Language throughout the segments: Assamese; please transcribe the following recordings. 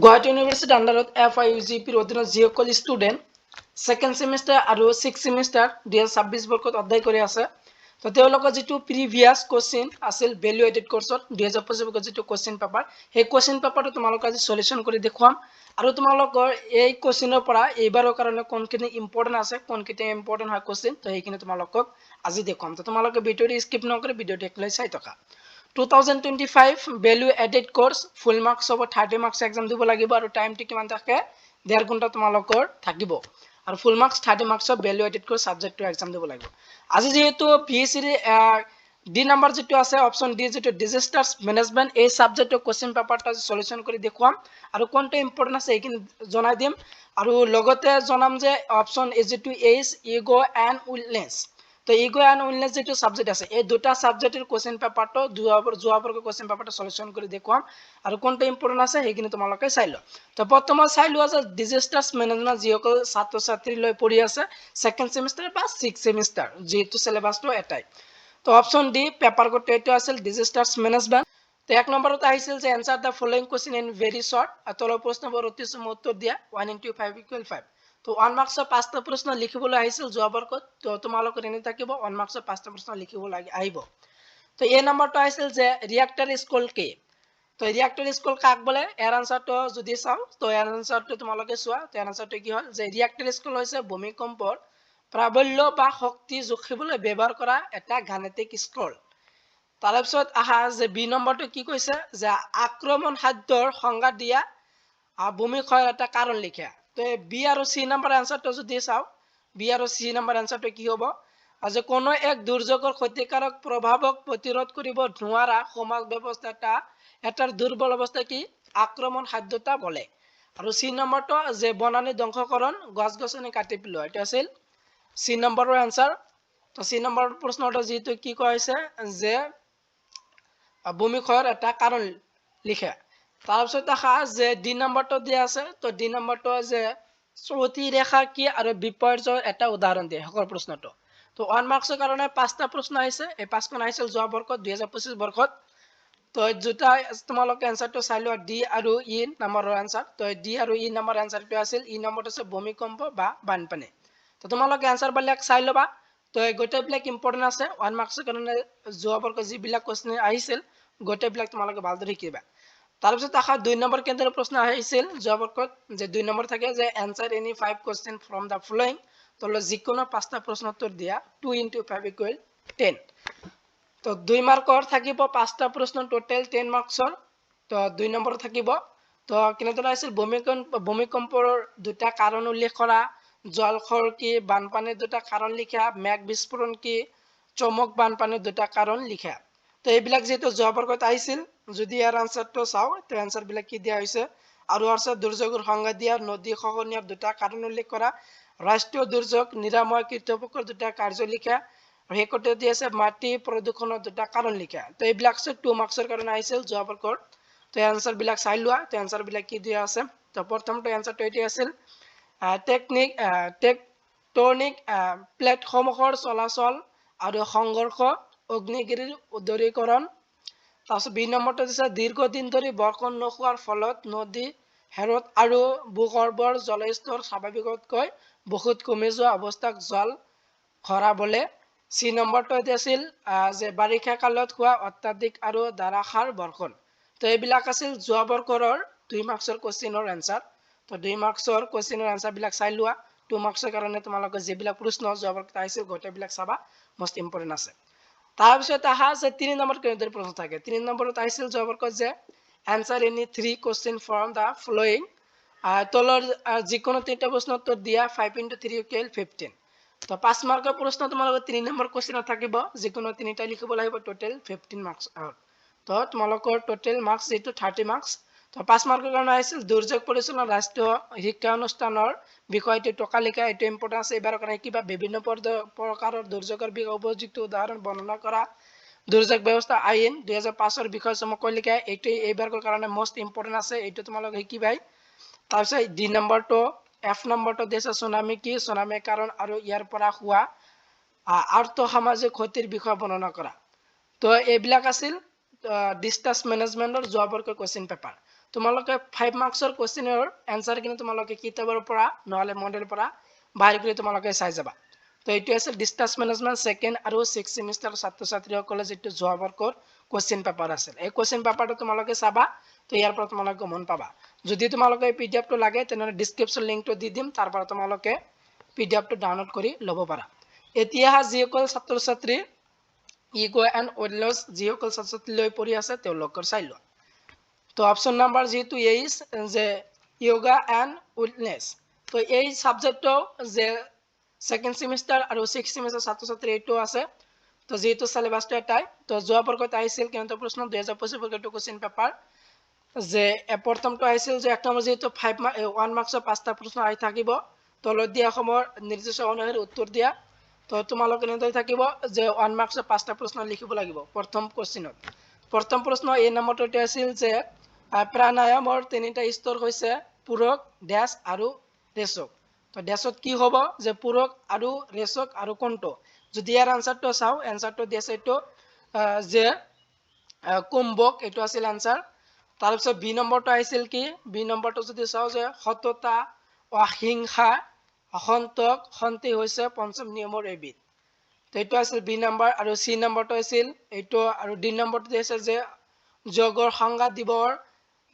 গুৱাহাটী ইউনিভাৰ্চিটিৰ আণ্ডাৰত FIUGPৰ অধীনত যিসকল ষ্টুডেণ্ট ছেকেণ্ড ছেমিষ্টাৰ আৰু ছিক্স ছেমিষ্টাৰ 2026 বৰ্ষত অধ্যয়ন কৰি আছে তো তেওঁলোকৰ যিটো প্ৰিভিয়াছ কোশ্চিন আছিল ভেলু এডেড কোৰ্সত 2025 বৰ্ষত যিটো কোশ্চিন পেপাৰ সেই কোশ্চিন পেপাৰটো তোমালোক আজি সলিউশন কৰি দেখুৱাম আৰু তোমালোকৰ এই কোশ্চিনৰ পৰা এইবাৰৰ কাৰণে কোনখিনি ইম্পৰ্টেন্ট আছে কোনখিনি ইম্পৰ্টেন্ট হয় কোশ্চিন তো সেইখিনি তোমালোকক আজি দেখুৱাম তো তোমালোকে ভিডিঅ'টো স্কিপ নকৰি ভিডিঅ'টো একলাই চাই থকা 2025 ভ্যালু এডেড কোৰ্স ফুল মাৰ্কস হব 30 মাৰ্কস এক্সাম দিব লাগিব আৰু টাইমটো কিমান থাকে 1.5 ঘন্টা তোমালোকৰ থাকিব আৰু full marks 30 marks value added course সাবজেক্টটো এক্সাম দিব লাগিব আজি যেহেতু পিএসসি ডি নাম্বার যেটো আছে অপশন ডি যেটো ডিজাস্টার্স ম্যানেজমেন্ট এই সাবজেক্টৰ কোশ্চেন পেপাৰটো সলিউশন কৰি দেখুৱাম আৰু কোনটো ইম্পৰ্টেন্ট আছে এইখিনি জনাই দিম আৰু লগতে জনাম যে অপশন এ যেটো এইচ ইগো এন্ড উইলনেস তো ইগো এন্ড উইলনেস যেটো সাবজেক্ট আছে এই দুটা সাবজেক্টের কোশ্চেন পেপারটো যোৱাবাৰৰ কোশ্চেন পেপাৰটো সলিউশন কৰি দেখুৱাম আৰু কোনটো ইম্পৰ্টেন্ট আছে সেইখিনি তোমালোকে চাই ল তো বৰ্তমান চাই লোৱা যে ডিজাস্টাৰ্স ম্যানেজমেন্ট যিসকল ছাত্ৰ ছাত্ৰী লৈ পঢ়ি আছে সেকেন্ড সেমিস্টার বা সিক্স সেমিস্টার যেহেতু সিলেবাসটো এটাই তো অপশন ডি পেপার কোডটো এটো আছিল ডিজাস্টার্স ম্যানেজমেন্ট তো এক নম্বৰত আহিছিল যে answer the following question in very short R তলৰ প্ৰশ্নবোৰ অতি উত্তৰ দিয়া 1 into 5 = 5 তো 1 মাৰ্কসৰ 5টা প্ৰশ্ন লিখিবলৈ আহিছিল যোৱাবাৰত তো তোমালোকৰ এনে থাকিব 1 মাৰ্কসৰ 5টা প্ৰশ্ন লিখিব আহিব তো এই নম্বৰটো আহিছিল যে ৰিঅ্যাক্টৰ স্কুল কি তো ৰিঅ্যাক্টৰ স্কুল কাক বলে এৰ আনসাৰটো যদি চাও তো এৰ আনসাৰটো তোমালোকে চোৱা তো এৰ আনসাৰটো কি হল যে ৰিঅ্যাক্টৰ স্কুল হৈছে ভূমিকম্পৰ প্ৰাবল্য বা শক্তি জুখিবলৈ ব্যৱহাৰ কৰা এটা গাণিতিক স্কেল তাৰপিছত আহা যে বি নম্বৰটো কি কৈছে যে আক্ৰমণ খাদ্যৰ সংজ্ঞা দিয়া ভূমিক্ষয়ৰ এটা কাৰণ লিখা তো বি আৰু সি নম্বৰ আনসাৰটো যদি চাও বি আৰু সি নম্বৰ আনসাৰটো কি হ'ব যে কোনো এক দুৰ্যোগেৰ ক্ষতিকাৰক প্ৰভাবক প্ৰতিৰোধ কৰিব নোৱাৰা সমাজ ব্যবস্থা এটাৰ দুৰ্বল অবস্থা কি আক্ৰমণ খাদ্যতা বলে আৰু সি নম্বৰটো যে বনানী ধ্বংসকৰণ গছ গছনি কাটি পেলোৱা এটা আছিল সি নম্বৰৰ আনসাৰ তো সি নম্বৰ প্ৰশ্নটো যেটো কি কৈছে যে ভূমিক্ষয়ৰ এটা কাৰণ লিখা তাৰপিছত দেখা যে ডি নম্বৰটো দিয়া আছে তো ডি নম্বৰটো যে চৌতি ৰেখা কি আৰু বিপৰ্যয়ৰ এটা উদাহৰণ দিয়ে সকল প্ৰশ্নটো তো 1 মাৰ্কসৰ কাৰণে 5টা প্ৰশ্ন আহিছে এই 5খন আহিছিল যোৱা বৰ্ষত 2025 বৰ্ষত তো দুটা তোমালোকে আনসাৰটো চাই লোৱা ডি আৰু ই নম্বৰৰ আনসাৰ তো ডি আৰু ই নম্বৰ আনসাৰটো আছিল ই নম্বৰটো আছে ভূমিকম্প বা বানপানী তো তোমালোকে আনসাৰ বিলাক চাই লবা তো গোটেইবিলাক ইম্পৰ্টেন্ট আছে 1 মাৰ্কসৰ কাৰণে যোৱা বৰ্ষত যিবিলাক কোশ্চেন আহিছিল গোটেইবিলাক তোমালোকে ভালদৰে শিকিবা তাৰপিছত আহা 2 নম্বৰ কেন্দ্ৰৰ প্ৰশ্ন আহিছিল যোৱা বৰ্ষত যে 2 নম্বৰ থাকে যে answer any 5 question from the following তো যিকোনো 5টা প্ৰশ্ন উত্তৰ দিয়া 2 into 5 = 10 তো 2 মাৰ্কৰ থাকিব 5টা প্ৰশ্ন টোটাল 10 মাৰ্কসৰ তো 2 নম্বৰ থাকিব তো কেনেদৰে আছিল ভূমিকম্পৰ দুটা কাৰণ উল্লেখ কৰা জলখৰ কি বানপানীৰ দুটা কাৰণ লিখা মেঘ বিস্ফোৰণ কি চমক বানপানীৰ দুটা কাৰণ লিখা তো এইবিলাক যেটো যোৱা বৰ্ষত আহিছিল যদি ইয়াৰ আনসাৰটো চাও তো আনসাৰ বিলাক কি দিয়া হৈছে আৰু আছে দুৰ্যোগৰ সংজ্ঞা দিয়া নদী খহনীয়াৰ দুটা কাৰণ উল্লেখ কৰা ৰাষ্ট্ৰীয় দুৰ্যোগ নিৰাময় কৰ্তৃপক্ষৰ দুটা কাৰ্য লিখা ৰেকৰ্ড দি আছে মাটি প্ৰদূষণৰ দুটা কাৰণ লিখা তো এইবিলাক 2 মাৰ্কসৰ কাৰণে আহিছিল যোৱা বৰ্ষত তো আনসাৰ বিলাক চাই লোৱা তো আনসাৰ বিলাক কি দিয়া আছে তো প্ৰথমটো আনসাৰটো এটি আছিল টেকটনিক প্লেটসমূহৰ চলাচল আৰু সংঘৰ্ষ অগ্নিগিৰিৰ উদৰীকৰণ তাৰপিছত বি নম্বৰটো দিছে দীৰ্ঘদিন ধৰি বৰ্ষণ নোহোৱাৰ ফলত নদী হেৰত আৰু ভূগৰ্ভৰ জলস্তৰ স্বাভাৱিকতকৈ বহুত কমি যোৱা অৱস্থাক জল খৰা বলে সি নম্বৰটো আছিল যে বাৰিষা কালত হোৱা অত্যাধিক আৰু ধাৰাসাৰ বৰ্ষণ তো এইবিলাক আছিল যোৱা বৰ্ষৰ 2 মাৰ্কসৰ কোশ্চেনৰ আনসাৰ তো 2 মাৰ্কসৰ কোশ্চেনৰ আনসাৰ বিলাক চাই লোৱা 2 মাৰ্কসৰ কাৰণে তোমালোকে যিবিলাক প্ৰশ্ন যোৱা বৰ্ষত আহিছিল গোটেইবিলাক চাবা মোস্ট ইম্পৰ্টেন্ট আছে তাৰপিছত আহা যে 3 নম্বৰ কেনেদৰে প্ৰশ্ন থাকে 3 নম্বৰত আহিছিল যোৱা বৰ্ষত যে answer any 3 question from the following তলৰ যিকোনো 3টা প্ৰশ্ন উত্তৰ দিয়া 5 into 3 = 15 তো 5 মাৰ্কৰ প্ৰশ্ন তোমালোকৰ 3 নম্বৰ কোশ্চেনত থাকিব যিকোনো 3টা লিখিব লাগিব টোটাল 15 মাৰ্কস তো তোমালোকৰ টোটাল মাৰ্কস যেটো 30 মাৰ্কস তো 5 মাৰ্কৰ কাৰণে আহিছিল দুৰ্যোগ পৰিচালনা ৰাষ্ট্ৰীয় শিক্ষা অনুষ্ঠানৰ বিষয়টো টকা লিখা এটো ইম্পৰ্টেন্ট আছে এবাৰৰ কাৰণে কিবা বিভিন্ন প্ৰকাৰৰ দুৰ্যোগৰ বিষয়ে উপযুক্ত উদাহৰণ বৰ্ণনা কৰা দুৰ্যোগ ব্যৱস্থা আইন 2005 বিষয় সমকৈ লিখা এটো এইবাৰৰ কাৰণে মোস্ট ইম্পৰ্টেন্ট আছে এটো তোমালোকে শিকিবাই তাৰপিছত ডি নম্বৰটো এফ নম্বৰটো দিছে সুনামি কি সুনামিৰ কাৰণ আৰু ইয়াৰ পৰা হোৱা আৰ্থ সামাজিক ক্ষতিৰ বিষয়ে বৰ্ণনা কৰা তো এইবিলাক আছিল ডিজাস্টাৰ ম্যানেজমেন্টৰ যোৱা বৰ্ষৰ কোশ্চেন পেপাৰ তো তোমালোকে 5 মাৰ্কছৰ কোৱেশ্চনৰ এনসাৰ কিনে তোমালোকে কিতাপৰ পৰা নহলে মডেলৰ পৰা বাহিৰ কৰি তোমালোকে চাই যাবা তো এইটো আছে ডিসটেন্স ম্যানেজমেন্ট সেকেন্ড আৰু 6 সেমিস্টাৰ ছাত্ৰ ছাত্ৰীসকলে যেটো যোৱা বৰ্ষৰ কোৱেশ্চন পেপাৰ আছে এই কোৱেশ্চন পেপাৰটো তোমালোকে চাবা তো ইয়াৰ পৰা তোমালোকে মন পাবা যদি তোমালোকে পিডিএফটো লাগে তেনে ডেসক্ৰিপচন লিংকটো দি দিম তাৰ পৰা তোমালোকে পিডিএফটো ডাউনলোড কৰি ল'ব পাৰা এতিয়া যিসকল ছাত্ৰ ছাত্ৰী ইগো এন্ড ওয়েলনেস যিসকল ছাত্ৰ ছাত্ৰী লৈ পঢ়ি আছে তেওঁলোকৰ চাই লোৱা তো অপশন নাম্বার যেহেতু এই যে যোগা এন্ড ওয়েলনেস তো এই সাবজেক্টটো যে সেকেন্ড সেমিস্টার আর 6 সেমিস্টার ছাত্র ছাত্রী এইটো আছে তো যেহেতু সিলেবাসটো এটাই তো যোৱা বৰ্ষত আহিছিল কেন্দ্ৰ প্ৰশ্ন 2025 বৰ্ষৰ কোশ্চেন পেপাৰ যে প্ৰথমটো আহিছিল যে এক নম্বৰ যেহেতু 1 মাৰ্কছৰ 5টা প্ৰশ্ন আহি থাকিব তলত দিয়া সময়ৰ নিৰ্দিষ্ট অনুসাৰে উত্তৰ দিয়া তো তোমালোকে এনেদৰে থাকিব যে 1 মাৰ্কছৰ 5টা প্ৰশ্ন লিখিব লাগিব প্ৰথম কোশ্চেনত প্ৰথম প্ৰশ্ন এই নম্বৰটো আছিল যে প্ৰাণায়ামৰ তিনিটা স্তৰ হৈছে পূৰক ড্যাশ আৰু ৰেচক তো ড্যাশত কি হ'ব যে পূৰক আৰু ৰেচক আৰু কোনটো যদি ইয়াৰ আনসাৰটো চাও আনসাৰটো দিছে এইটো যে কুম্ভক এইটো আছিল আনসাৰ তাৰ পিছত বি নম্বৰটো আহিছিল কি বি নম্বৰটো যদি চাও যে সততা অহিংসা অসন্তক শান্তি হৈছে পঞ্চম নিয়মৰ এবিধ তো এইটো আছিল বি নম্বৰ আৰু সি নম্বৰটো আছিল এইটো আৰু ডি নম্বৰটো দিছে যে যোগৰ সংজ্ঞা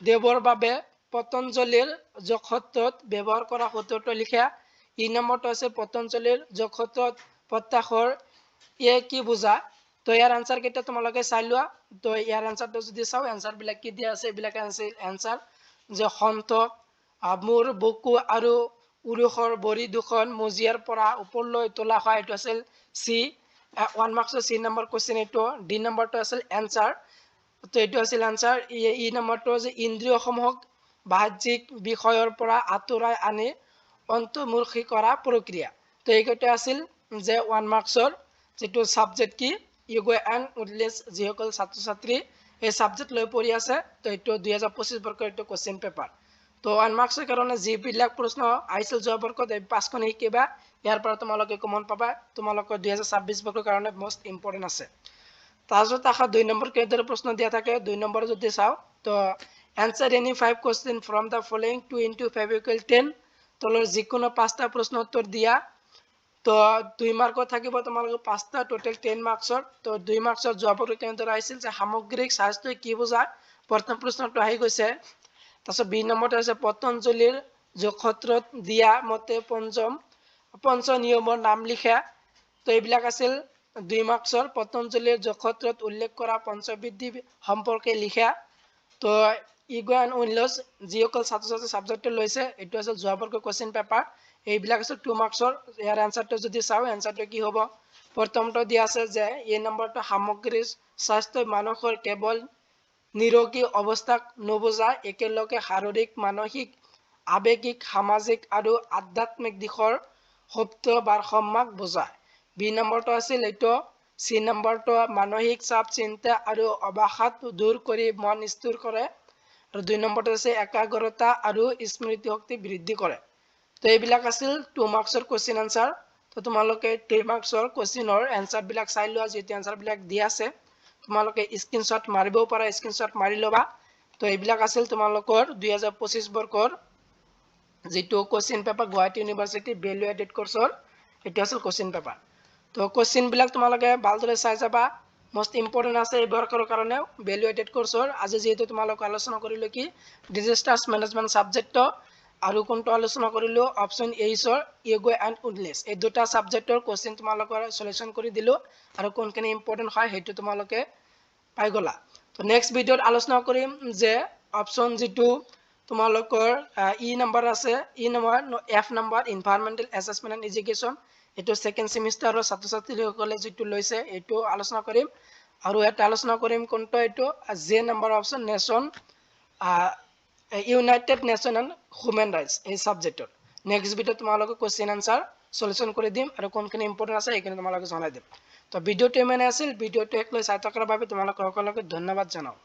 দেৱৰ বাবে পতঞ্জলিৰ যোগসূত্ৰত ব্যৱহাৰ কৰা সূত্ৰটো লিখা ই নম্বৰটো আছে পতঞ্জলিৰ যোগসূত্ৰত প্ৰত্যাশৰ ইয়ে কি বুজা তো ইয়াৰ আনসাৰ কেইটা তোমালোকে চাই লোৱা তো ইয়াৰ আনসাৰটো যদি চাও আনসাৰ বিলাক কি দিয়া আছে এইবিলাক আনসাৰ যে সন্তক মোৰ বুকু আৰু উৰুখৰ বৰি দুখন মজিয়াৰ পৰা ওপৰলৈ তোলা হয় এইটো আছিল সি 1 মাৰ্কছৰ সি নম্বৰ কোশ্চেন এইটো ডি নম্বৰটো আছিল আনসাৰ তো এইটো আছিল আনসাৰ ই নম্বৰটো যে ইন্দ্ৰিয়সমূহক বাহ্যিক বিষয়ৰ পৰা আঁতৰাই আনি অন্তৰ্মুখী কৰা প্ৰক্ৰিয়া তো এইটো আছিল যে 1 মাৰ্কছৰ যেটো সাবজেক্ট কি যোগা এন্ড ওয়েলনেস যিসকল ছাত্ৰ ছাত্ৰী এই সাবজেক্ট লৈ পঢ়ি আছে তো এইটো 2025 বৰ্ষৰ এইটো কোশ্চেন পেপাৰ তো 1 মাৰ্কছৰ কাৰণে যিবিলাক প্ৰশ্ন আহিছিল যোৱা বৰ্ষত এই পাঁচখন শিকিবা ইয়াৰ পৰা তোমালোকে কমন পাবা তোমালোকৰ 2026 বৰ্ষৰ কাৰণে মোস্ট ইম্পৰ্টেন্ট আছে তাৰপিছত আখা 2 নম্বৰ কেইটাৰ প্ৰশ্ন দিয়া থাকে 2 নম্বৰ যদি চাও তো answer any 5 question from the following 2 into 5 equal 10 তলৰ যিকোনো 5টা প্ৰশ্ন উত্তৰ দিয়া তো 2 মাৰ্কত থাকিব তোমালোকৰ 5টা টোটাল 10 মাৰ্কছৰ তো 2 মাৰ্কছৰ জবাবৰ কেনেদৰে আহিছিল যে সামগ্ৰিক স্বাস্থ্য কি বুজায় প্ৰথম প্ৰশ্নটো আহি গৈছে তাৰপিছত বি নম্বৰটো আছে পতঞ্জলিৰ যোগসূত্ৰত দিয়া মতে পঞ্চ নিয়মৰ নাম লিখা তো এইবিলাক আছিল 2 মাৰ্কছৰ পতঞ্জলিৰ যোগসূত্ৰত উল্লেখ কৰা পঞ্চবিধি সম্পৰ্কে লিখা তো ইগো এন্ড ওয়েলনেস যিসকল ছাত্ৰ ছাত্ৰী সাবজেক্ট লৈছে এইটো আছিল যোৱা বৰ্ষৰ কোশ্চেন পেপাৰ এইবিলাক আছে 2 মাৰ্কছৰ ইয়াৰ আনসাৰটো যদি চাও আনসাৰটো কি হ'ব প্ৰথমটো দিয়া আছে যে এই নম্বৰটো সামগ্ৰিক স্বাস্থ্য মানুহৰ কেৱল নিৰোগী অৱস্থাক নবুজায় একেলগে শাৰীৰিক মানসিক আবেগিক সামাজিক আৰু আধ্যাত্মিক দিশৰ সুপ্ত ভাৰসাম্যক বুজায় বি নম্বৰটো আছিল এইটো সি নম্বৰটো মানসিক চাপ চিন্তা আৰু অৱসাদ দূৰ কৰি মন স্থিৰ কৰে আৰু 2 নম্বৰটো আছে একাগ্ৰতা আৰু স্মৃতি শক্তি বৃদ্ধি কৰে তো এইবিলাক আছিল 2 মাৰ্কছৰ কোশ্চেন আনসাৰ তো তোমালোকে 3 মাৰ্কছৰ কোশ্চেনৰ আনসাৰ বিলাক চাই লোৱা যেতি আনসাৰ বিলাক দিয়া আছে তোমালোকে স্ক্ৰিনশ্বট মাৰিবও পাৰা স্ক্ৰিনশ্বট মাৰি লবা তো এইবিলাক আছিল তোমালোকৰ 2025 বৰ্ষৰ যেটো question paper Guwahati university value added কোৰ্সৰ এটা আছিল কোশ্চেন পেপাৰ তো কোশ্চেন বিলাক তোমালোকে ভালদৰে চাই যাবা মোস্ট ইম্পৰ্টেন্ট আছে এই বৰ্ষৰ কাৰণে ভ্যালু এডেড কোৰ্সৰ আজি যেহেতু তোমালোকে আলোচনা কৰিলো কি ডিজাস্টাৰ মেনেজমেন্ট সাবজেক্ট আৰু কোনটো আলোচনা কৰিলো অপশন এইছৰ ইগো এন্ড ওয়েলনেস এই দুটা সাবজেক্টৰ কোশ্চেন তোমালোকৰ সলিউশন কৰি দিলো আৰু কোনখিনি ইম্পৰ্টেন্ট হয় হেতু তোমালোকে পাই গলা তো নেক্সট ভিডিওত আলোচনা কৰিম যে অপশন যেটো তোমালোকৰ ই নম্বৰ আছে ই নম্বৰ এফ নম্বৰ এনভায়ৰনমেন্টাল অ্যাসেসমেন্ট এন্ড এডুকেশন এটো সেকেন্ড সেমিস্টাৰৰ ছাত্ৰ ছাত্ৰীসকলে যেটো লৈছে এটো আলোচনা কৰিম আৰু এটা আলোচনা কৰিম কোনটো এটো জে নম্বৰ option nation united nation and human rights এই সাবজেক্টৰ নেক্সট ভিডিও তোমালোকক কোশ্চেন আনসাৰ সলিউশন কৰি দিম আৰু কোনখিনি ইম্পৰ্টেন্ট আছে এইখিনি তোমালোকক জনাই দিম তো ভিডিওটো মানে আছিল ভিডিওটো একলৈ চাই থকাৰ বাবে তোমালোক সকলোকে ধন্যবাদ জনাও